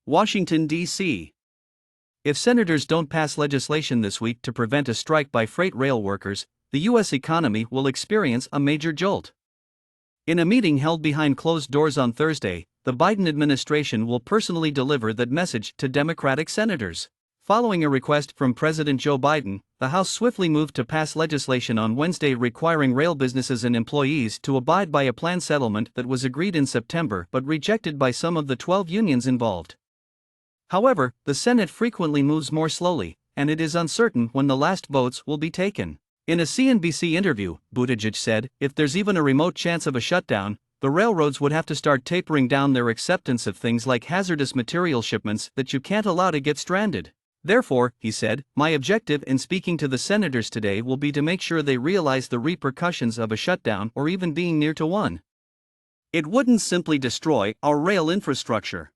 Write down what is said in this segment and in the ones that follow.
Washington, D.C. If senators don't pass legislation this week to prevent a strike by freight rail workers, the U.S. economy will experience a major jolt. In a meeting held behind closed doors on Thursday, the Biden administration will personally deliver that message to Democratic senators. Following a request from President Joe Biden, the House swiftly moved to pass legislation on Wednesday requiring rail businesses and employees to abide by a planned settlement that was agreed in September but rejected by some of the 12 unions involved. However, the Senate frequently moves more slowly, and it is uncertain when the last votes will be taken. In a CNBC interview, Buttigieg said, if there's even a remote chance of a shutdown, the railroads would have to start tapering down their acceptance of things like hazardous material shipments that you can't allow to get stranded. Therefore, he said, my objective in speaking to the senators today will be to make sure they realize the repercussions of a shutdown or even being near to one. It wouldn't simply destroy our rail infrastructure.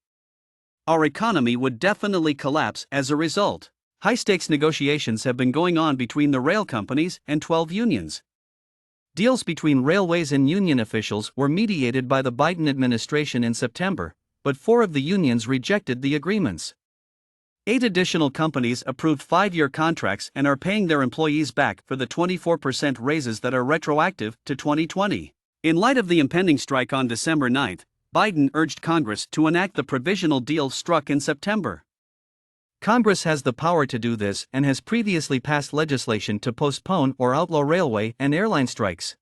Our economy would definitely collapse as a result. High-stakes negotiations have been going on between the rail companies and 12 unions. Deals between railways and union officials were mediated by the Biden administration in September, but 4 of the unions rejected the agreements. 8 additional companies approved 5-year contracts and are paying their employees back for the 24% raises that are retroactive to 2020. In light of the impending strike on December 9, Biden urged Congress to enact the provisional deal struck in September. Congress has the power to do this and has previously passed legislation to postpone or outlaw railway and airline strikes.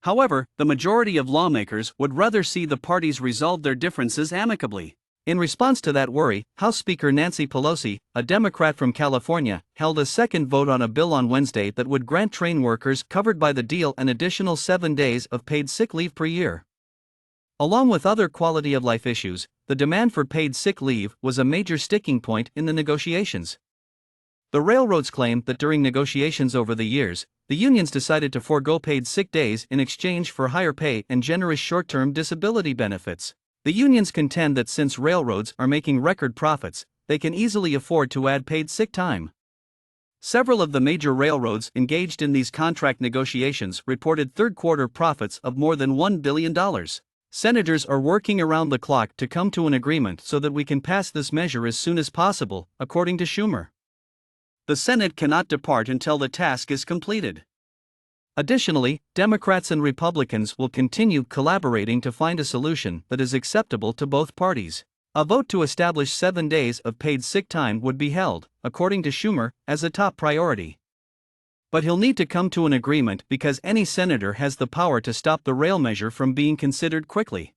However, the majority of lawmakers would rather see the parties resolve their differences amicably. In response to that worry, House Speaker Nancy Pelosi, a Democrat from California, held a second vote on a bill on Wednesday that would grant train workers covered by the deal an additional 7 days of paid sick leave per year. Along with other quality-of-life issues, the demand for paid sick leave was a major sticking point in the negotiations. The railroads claim that during negotiations over the years, the unions decided to forego paid sick days in exchange for higher pay and generous short-term disability benefits. The unions contend that since railroads are making record profits, they can easily afford to add paid sick time. Several of the major railroads engaged in these contract negotiations reported third-quarter profits of more than $1 billion. Senators are working around the clock to come to an agreement so that we can pass this measure as soon as possible, according to Schumer. The Senate cannot depart until the task is completed. Additionally, Democrats and Republicans will continue collaborating to find a solution that is acceptable to both parties. A vote to establish 7 days of paid sick time would be held, according to Schumer, as a top priority. But he'll need to come to an agreement because any senator has the power to stop the rail measure from being considered quickly.